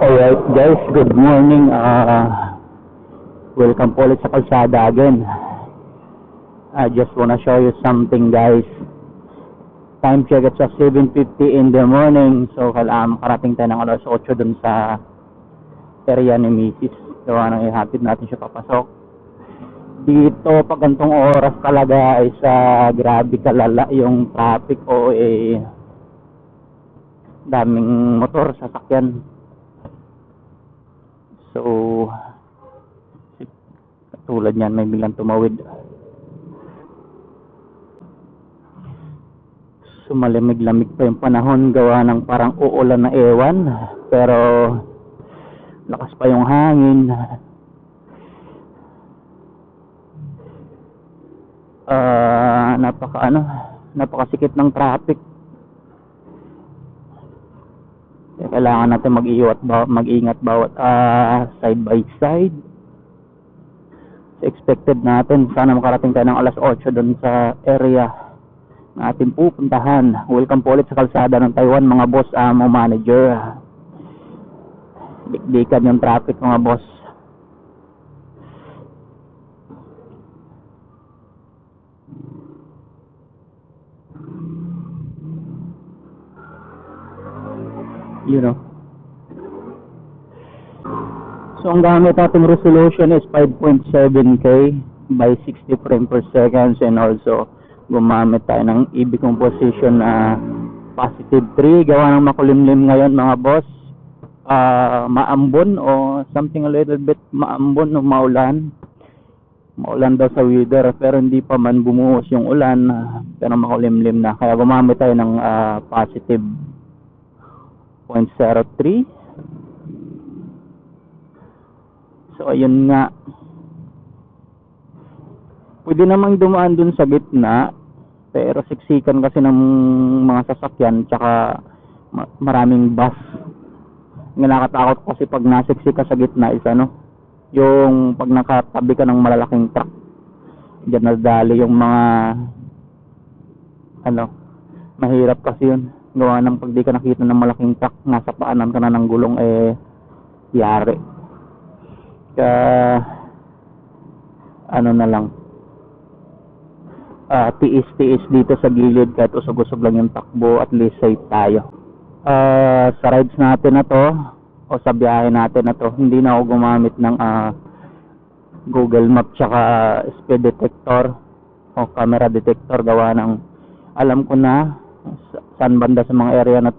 Alright guys, good morning. Welcome po ulit sa kalsada again. I just wanna show you something guys. Time check at 7:50 in the morning. So makarating tayo ng alas 8 dun sa area ni Mrs. Gawa nang ihatid natin siya papasok. Dito pag gantong oras talaga ay grabe kalala yung traffic o daming motor, sasakyan. So katulad niyan, may biglang tumawid. So malamig-lamig pa yung panahon, gawa ng parang uulan na ewan, pero lakas pa yung hangin. Napakasikip ng traffic. Kailangan natin mag-ingat bawat side by side. So expected natin sana makarating tayo ng alas 8 doon sa area na ating pupuntahan. Welcome po ulit sa kalsada ng Taiwan mga boss, mo manager. Dikdikan yung traffic mga boss. You know. So ang gamit nating resolution is 5.7K by 60 frame per second, and also gumamit tayo ng EB composition na +3. Gawa ng makulimlim ngayon mga boss. Maambon o something a little bit maambon o maulan daw sa weather, pero hindi pa man bumuhos yung ulan, pero makulimlim na, kaya gumamit tayo ng +0.03. So ayun nga, pwede namang dumaan dun sa gitna, pero siksikan kasi ng mga sasakyan, tsaka maraming bus. Nakakatakot kasi pag nasiksik ka sa gitna is yung pag nakatabi ka ng malalaking truck, diyan nadali yung mga mahirap kasi yun. Gawa ng pag di ka nakita ng malaking truck, nasa paanan ka na ng gulong, yari. Kaya na lang, tiis dito sa gilid, kahit usog-usog lang yung takbo, at least safe tayo. Sa rides natin na to o sa biyahe natin na to, hindi na ako gumamit ng Google Map tsaka speed detector o camera detector. Gawa ng alam ko na saan banda sa mga area na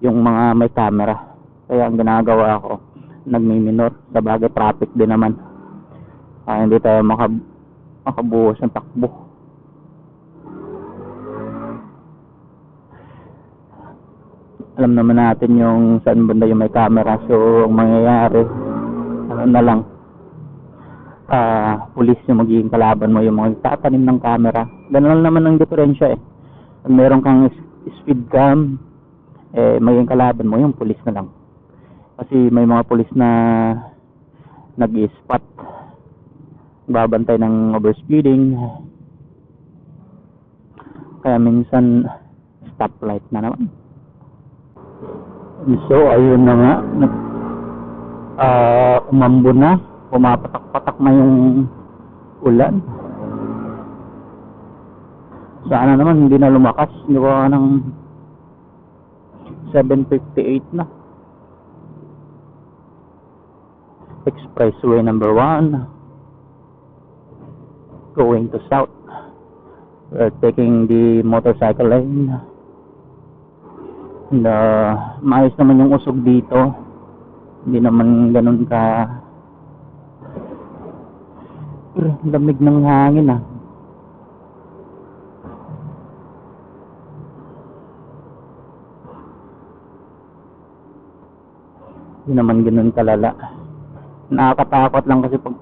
yung mga may camera. Kaya ang ginagawa ko, nagmi-minor. Sa bagay traffic din naman, hindi tayo makabuhos ng takbo. Alam naman natin yung saan banda yung may camera. So ang mangyayari, na lang, pulis yung magiging kalaban mo, yung mga tatanim ng camera. Ganun lang naman ang diferensya Pag meron kang speed cam, magiging kalaban mo yung pulis na lang. Kasi may mga pulis na nag-i-spot, babantay ng overspeeding, kaya minsan stoplight na naman. So ayun na nga, umambo na, pumapatak-patak na yung ulan. Sana naman hindi na lumakas. Hindi ko ng 7:58 na. Expressway number 1 going to south. We're taking the motorcycle lane. Maayos naman yung usog dito, hindi naman ganun ka lamig ng hangin hindi naman ganun kalala. Nakakatakot lang kasi pag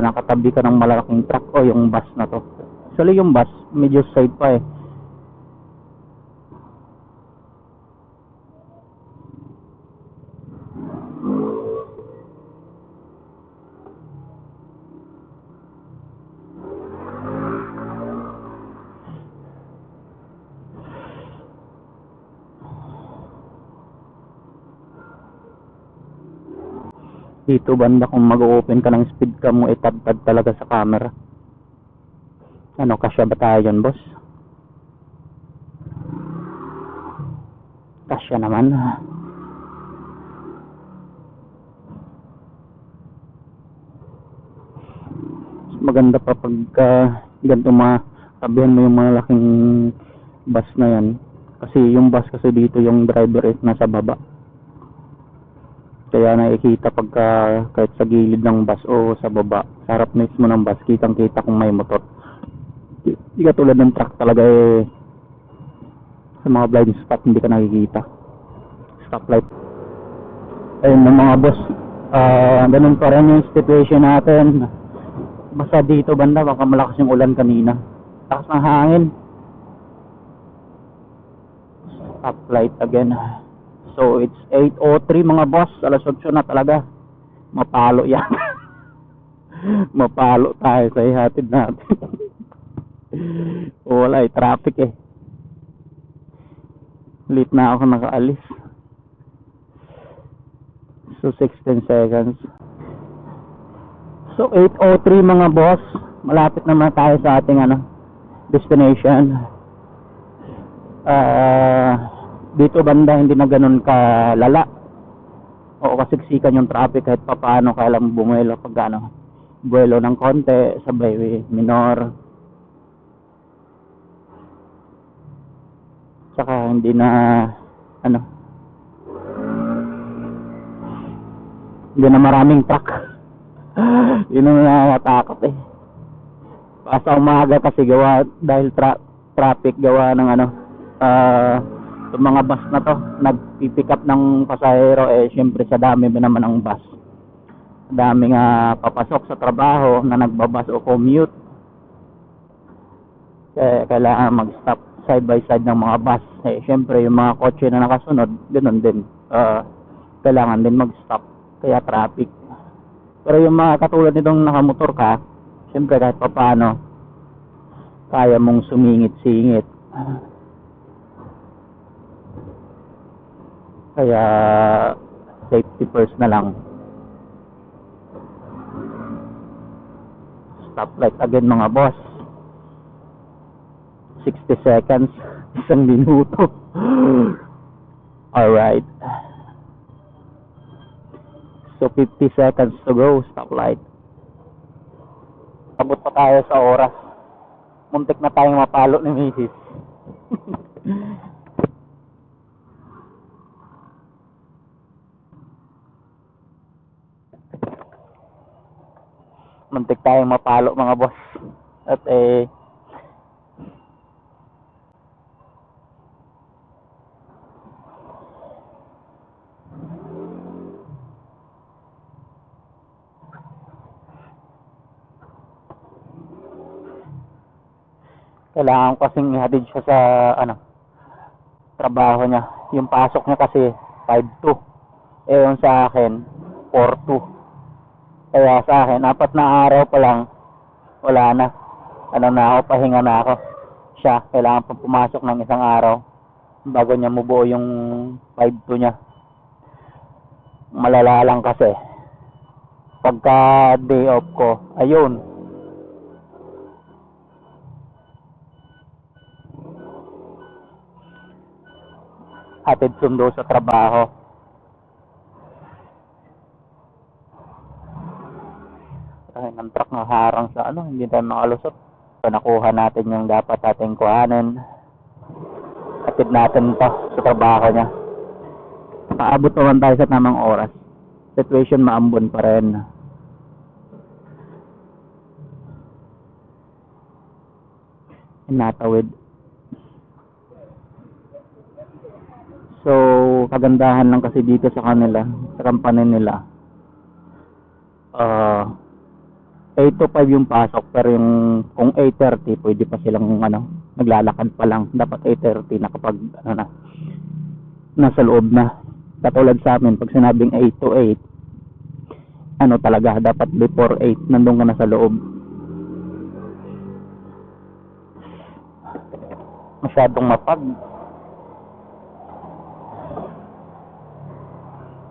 nakatabi ka ng malaking truck o yung bus na to. Actually yung bus medyo side pa Dito banda kung mag-open ka ng speed cam mo, itad-tad talaga sa camera. Ano, kasya ba tayo dyan, boss? Kasya naman. Maganda pa pagka ganito sabihan mo yung malaking bus na yan, kasi yung bus kasi dito yung driver is nasa baba, kaya nakikita pagka kahit sa gilid ng bus o sa baba, sa harap mismo ng bus, kitang kita kung may motor. Hindi ka tulad ng truck talaga sa mga blind spot hindi ka nakikita. Stoplight. Ayun ng mga boss, ganun pa rin yung situation natin. Basta dito banda baka malakas yung ulan kanina, lakas ng hangin. Stoplight again. So it's 8:03 mga boss, alas 8 na talaga. Mapalo yan. Mapalo tayo sa ihatid natin. Wala traffic late na ako nakaalis. So 16 seconds. So 8:03 mga boss, malapit naman tayo sa ating destination. Dito banda hindi na ganun kalala o kasiksikan yung traffic kahit papaano, kaya lang bumuelo pag buwelo ng konti, sabay minor, saka hindi na hindi na maraming truck. Yun ang nakakatakot Pasa umaga kasi gawa dahil traffic, gawa ng yung mga bus na to nagpipick up ng pasahero, syempre sa dami naman ang bus, daming papasok sa trabaho na nagbabas o commute, kaya kailangan mag-stop side by side ng mga bus. Syempre yung mga kotse na nakasunod ganoon din, kailangan din mag-stop, kaya traffic. Pero yung mga katulad nitong nakamotor ka, syempre kahit papaano kaya mong sumingit-singit. Kaya safety first na lang. Stoplight again mga boss. 60 seconds, 1 minuto. Alright. So 50 seconds to go, stoplight. Abot pa tayo sa oras. Muntik na tayong mapalo ni Mrs. Muntik tayong mapalo mga boss. At kailangan ko kasing ihatid siya sa trabaho niya. Yung pasok niya kasi 5:02, yung sa akin 4:02. Kaya sa akin 4 na araw pa lang wala na, na ako, pahinga na ako. Siya kailangan pa pumasok ng isang araw bago niya mabuo yung 5:02 niya. Malala lang kasi pagka day off ko, ayun, hatid sundo sa trabaho. Ay, ng truck na harang sa hindi tayo makalusot. So nakuha natin yung dapat ating kuhanin. Hatid natin pa sa trabaho niya. Paabot naman tayo sa tamang oras. Situation maambon pa rin. Natawid. So kagandahan lang kasi dito sa kanila, sa company nila, 8 to 5 yung pasok, pero yung kung 8:30 pwede pa silang naglalakad pa lang. Dapat 8:30 na kapag nasa loob na. Katulad sa amin pag sinabing 8 to 8, talaga dapat before 8 nandun ka na sa loob. Masyadong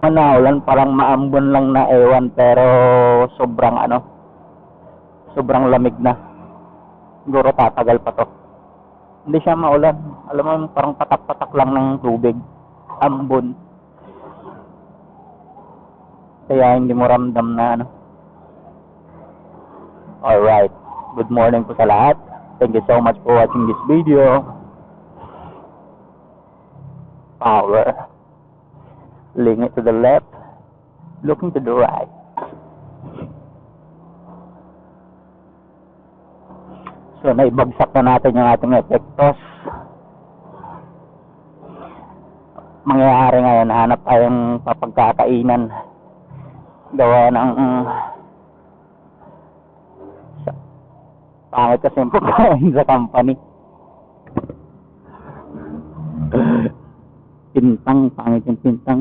naman naulan, parang maambon lang na ewan, pero sobrang lamig na. Siguro tatagal pa to. Hindi siya maulan. Alam mo, parang patak-patak lang ng tubig. Ambon. Kaya hindi mo ramdam na Alright. Good morning po sa lahat. Thank you so much for watching this video. Power. Leaning to the left. Looking to the right. So, naibagsak na natin yung ating epektos. Mangyayari ngayon, hanap tayong papagkakainan. Gawa ng pangit kasi yung pagkain sa company. Pintang, pangit yung pintang.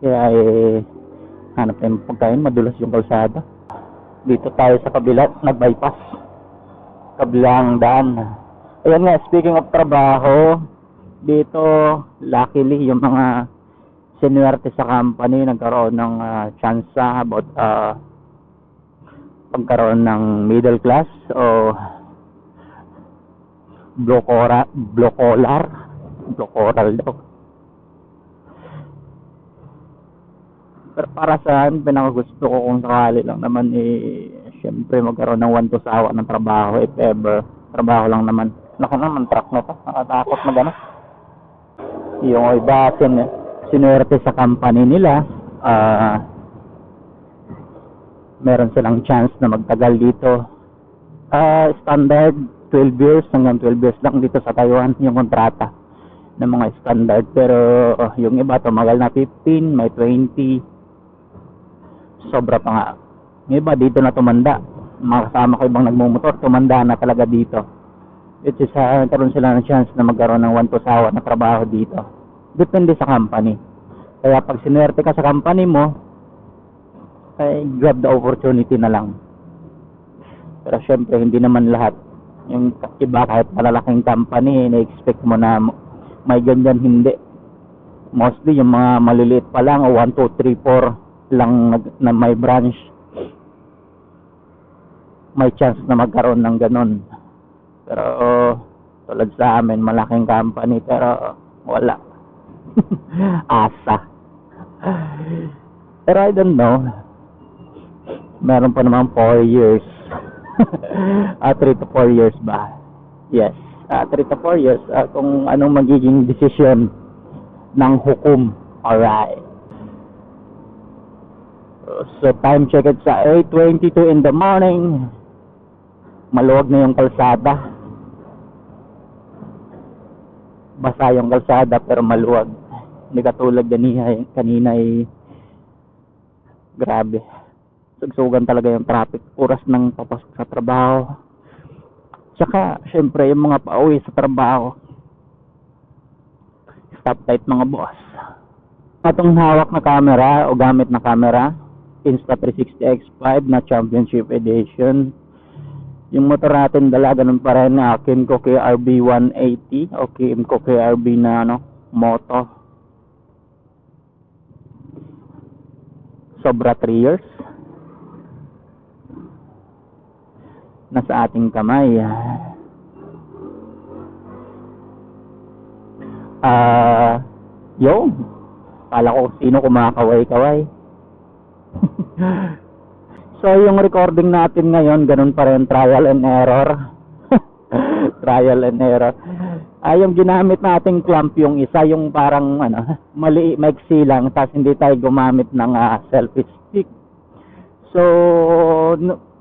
Kaya hanap tayong pagkain, madulas yung kalsada. Dito tayo sa kabila, nag-bypass. Kabilang daan. Ayan nga, speaking of trabaho, dito, luckily, yung mga sinuwerte sa company, nagkaroon ng chance about pagkaroon ng middle class o blue collar daw. Pero para saan, pinakagusto ko kung sakali lang naman syempre magkaroon ng 1 to sawa ng trabaho, if ever. Trabaho lang naman. Naka naman, truck na to. Nakatakot na gano'n. Yung iba, sinuwerte sa company nila, meron silang chance na magtagal dito. Standard 12 years hanggang 12 years lang dito sa Taiwan yung kontrata ng mga standard, pero yung iba tumagal na 15, may 20, sobra pa nga. Yung iba dito na tumanda, mga kasama ko ibang nagmumotor, tumanda na talaga dito. It is karoon sila ng chance na magkaroon ng 1 to sawa na trabaho dito. Depende sa company. Kaya pag sinuwerte ka sa company mo, ay grab the opportunity na lang. Pero syempre hindi naman lahat. Yung iba kahit malalaking company, na-expect mo na may ganyan, hindi. Mostly yung mga maliliit pa lang, 1, 2, 3, 4 lang na may branch, may chance na magkaroon ng ganun. Pero tulad sa amin, malaking company pero wala. Asa. Pero I don't know, meron pa naman 4 years. 3 to 4 years ba? Yes, 3 to 4 years kung anong magiging desisyon ng hukom. Alright. So time check it sa 8:22 in the morning. Maluwag na yung kalsada. Basa yung kalsada pero maluwag. Hindi katulad kanina grabe. Sugsugan talaga yung traffic. Oras ng papasok sa trabaho. Tsaka syempre yung mga pauwi sa trabaho. Stop tight mga boss. Itong hawak na camera o gamit na camera, Insta360X5 na Championship Edition. Yung motor natin dala ganun pa rin na Kymco KRB 180 o Kymco KRB na moto. Sobra 3 years. Nasa ating kamay. Yo, kala ko sino kumakaway-kaway. So yung recording natin ngayon, ganun pa rin, trial and error. Trial and error. Yung ginamit nating clamp, yung isa yung parang mali, maiksi lang, tapos hindi tayo gumamit ng selfie stick. So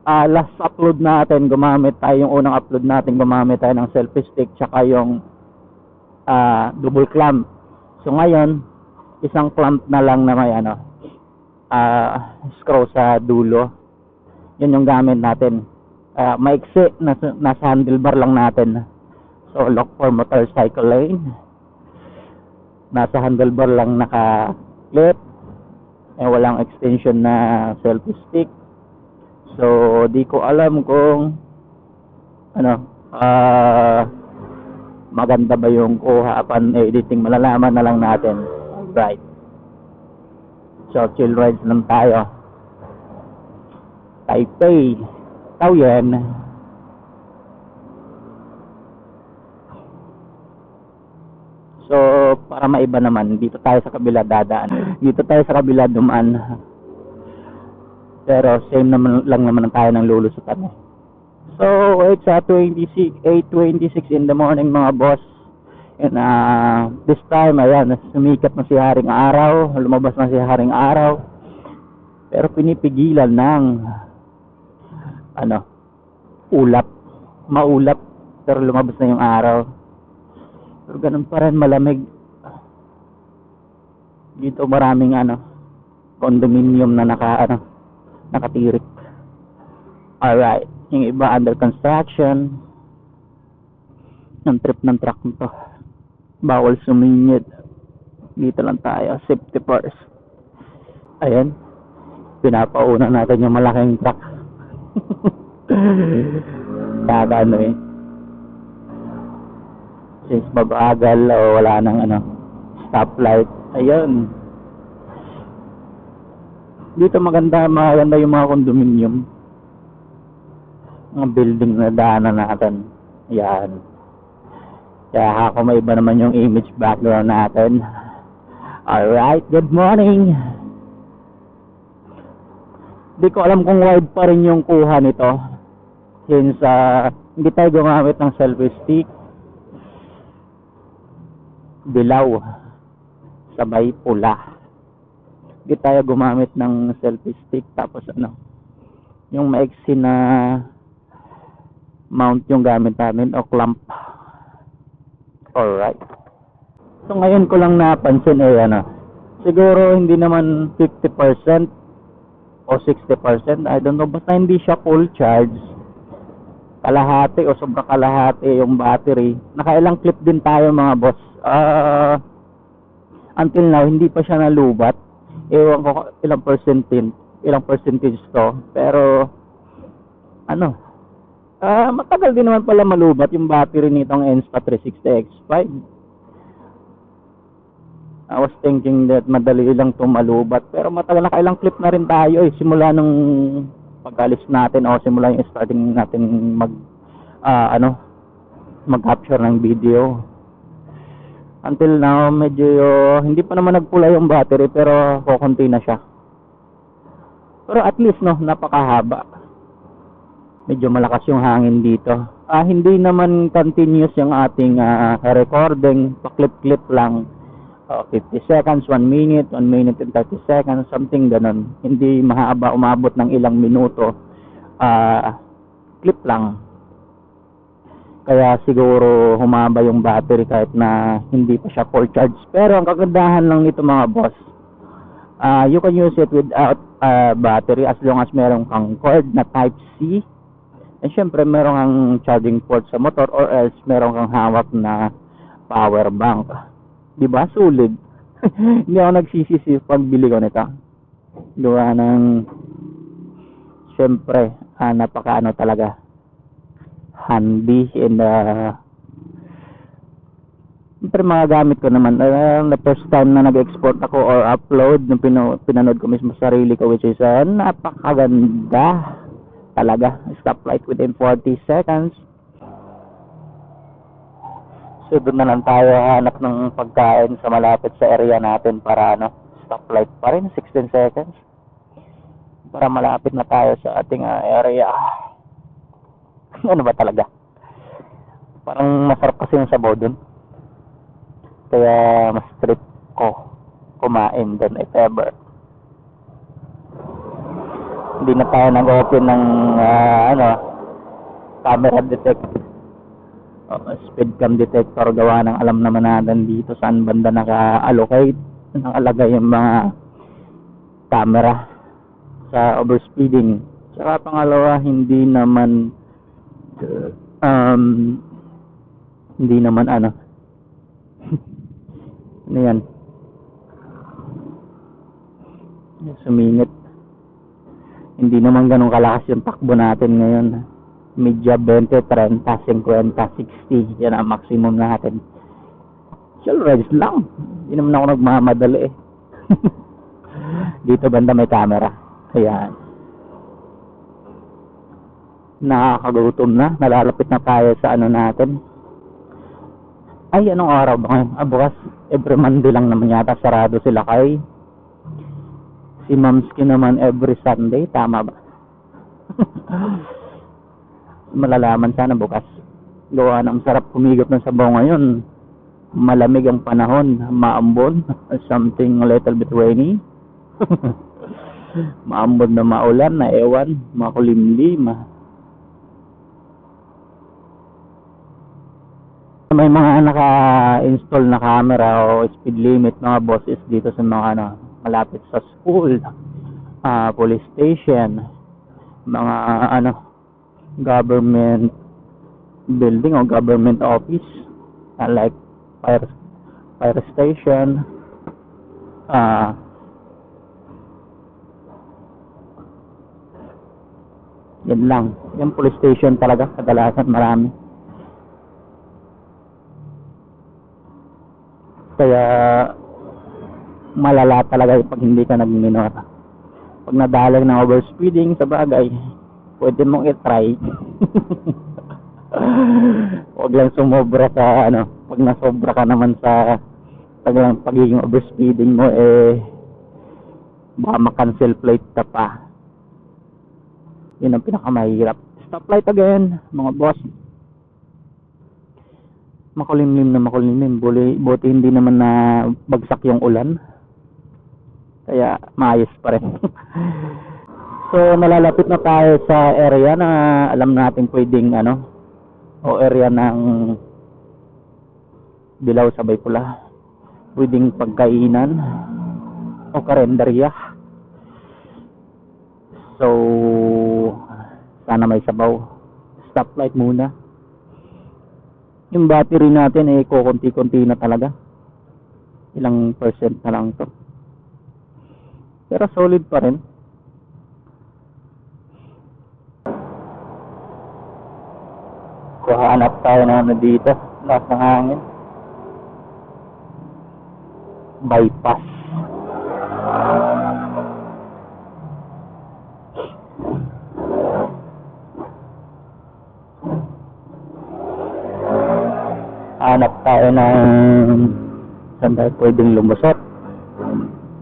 last upload natin, yung unang upload natin, gumamit tayo ng selfie stick tsaka yung double clamp. So ngayon, isang clamp na lang na may screw sa dulo. Yun yung gamit natin. Maiksi, nasa handlebar lang natin. So look for motorcycle lane. Nasa handlebar lang naka-clip. Walang extension na selfie stick. So di ko alam kung maganda ba yung kuha upon editing, malalaman na lang natin. Right. So chill rides lang tayo. Taipei, Taoyuan. So para maiba naman, dito tayo sa kabila dadaan. Dito tayo sa kabila dumaan. Pero same naman lang naman tayo ng lulusutan. So it's 8:26 in the morning mga boss. And this time, ayan, sumikat na si Haring Araw, lumabas na si Haring Araw. Pero pinipigilan ng ulap, maulap, pero lumabas na yung araw. Pero ganun pa rin, malamig. Dito maraming condominium na nakatirik. Alright, yung iba under construction. Ang trip ng truck nito, bawal sumingid. Dito lang tayo, safety first. Ayan, pinapauna natin yung malaking truck. Kada since babagal o wala nang stoplight. Ayun, dito maganda yung mga condominium, mga building na daanan natin. Ayan, kaya ako may iba naman yung image background natin. Alright, good morning. Hindi ko alam kung wide pa rin yung kuha nito, since hindi tayo gumamit ng selfie stick. Dilaw sabay pula. Hindi tayo gumamit ng selfie stick. Tapos yung maiksi na mount yung gamit namin o clamp. Alright. So ngayon ko lang napansin siguro hindi naman 50% o 60%, I don't know, basta hindi siya full charge. Kalahati o sobra kalahati yung battery. Nakailang clip din tayo mga boss. Until now hindi pa siya nalubat. Ewan ko ilang percentage to, pero matagal din naman pala malubat yung battery nitong Enspa 360X5. I was thinking that madali lang to malubat, pero matagal, nakailang clip na rin tayo simula nung pag-alis natin o simula yung starting natin mag-capture ng video. Until now medyo hindi pa naman nagpula yung battery, pero kukunti na siya. Pero at least napakahaba. Medyo malakas yung hangin dito. Hindi naman continuous yung ating recording, pa-clip-clip lang. 50 seconds, 1 minute, 1 minute and 30 seconds, something ganun. Hindi mahaba, umabot ng ilang minuto. Clip lang. Kaya siguro humaba yung battery kahit na hindi pa siya full charge. Pero ang kagandahan lang nito mga boss, you can use it without battery as long as meron kang cord na type C. And syempre meron kang charging port sa motor, or else meron kang hawak na power bank. Diba? Sulit. Hindi ako nagsisisi pagbili ko nito. Gawa ng syempre napaka talaga handy, and syempre mga gamit ko naman. The first time na nag-export ako or upload, nung pinanood ko mismo sarili ko, which is napakaganda talaga. Stoplight within 40 seconds. So doon na lang tayo hanap ng pagkain sa malapit sa area natin para stoplight pa rin 16 seconds para malapit na tayo sa ating area. Ano ba talaga, parang masarap kasi yung sabaw dun, kaya mas trip ko kumain dun if ever. Hindi na tayo nag-open ng camera detector, speed cam detector, gawa ng alam naman natin dito saan banda naka-allocate, nakalagay yung mga camera sa overspeeding. Saka pangalawa, hindi naman ano yan, sumingit. Hindi naman ganun kalakas yung takbo natin ngayon. Media 20, 30, 50, 60. Yan ang maximum natin. Chill rides lang. Hindi naman ako nagmamadali eh. Dito banda may camera. Ayan. Nakakagutom na. Nalalapit na tayo sa ano natin. Ay, anong araw ba ngayon? Bukas, every Monday lang naman yata sarado sila kay. Si Mamski naman every Sunday. Tama ba? Malalaman sana bukas. Gawa ng sarap humigop ng sabaw ngayon. Malamig ang panahon. Maambon. Something a little bit rainy. Maambon na maulan na ewan. Makulimlim. May mga naka-install na camera o speed limit mga bosses dito sa mga malapit sa school, police station, mga government building o government office, like fire station, yan lang. Yung police station talaga kadalasan marami. Kaya malala talaga pag hindi ka nagminor. Pag nadalag ng overspeeding sa bagay, pwede mong i-try. Huwag lang sumobra sa pag nasobra ka naman sa pagiging overspeeding mo, baka makancel plate ka pa. Yun ang pinakamahirap. Stoplight again, mga boss. Makulimlim na makulimlim. Buti hindi naman na bagsak yung ulan. Kaya maayos pa rin. So nalalapit na tayo sa area na alam natin pwedeng o area ng dilaw sabay pula. Pwedeng pagkainan o karenderya. So sana may sabaw. Stoplight muna. Yung battery natin kukunti-kunti na talaga. Ilang percent na lang to. Pero solid pa rin. So hanap tayo na dito. Lakas ng hangin. Bypass. Hanap tayo ng saan tayo pwedeng lumusot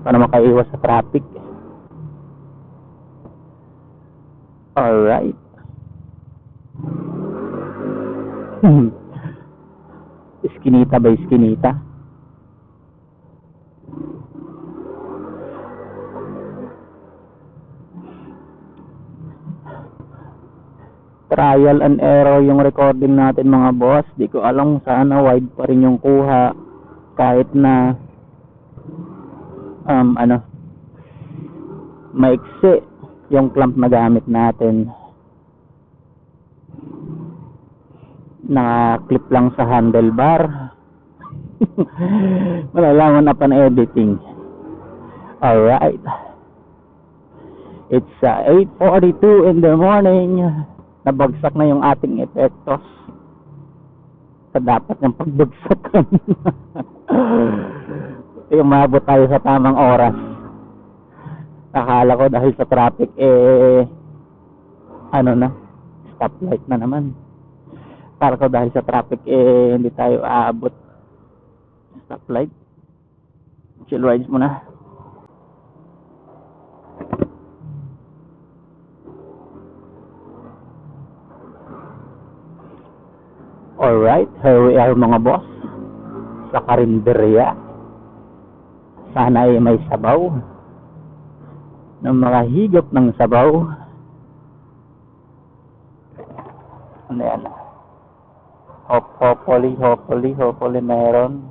para makaiwas sa traffic. Alright. Iskinita by iskinita. Trial and error yung recording natin mga boss. Di ko alam, sana wide pa rin yung kuha kahit na maiksi yung clamp na gamit natin. Naka-clip lang sa handlebar. Malalaman upon editing. Alright. It's 8:42 in the morning. Nabagsak na yung ating epektos sa dapat ng pagbagsakan. Yung maabot tayo sa tamang oras. Akala ko dahil sa traffic stoplight na naman. Akala ko dahil sa traffic hindi tayo aabot. Stoplight. Chill rides muna. Alright, here we are mga boss sa karinderya. Sana ay may sabaw ng mga higop ng sabaw. Ano yan? Hopefully meron.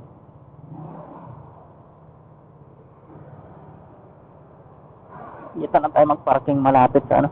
Dito na tayo magparking malapit sa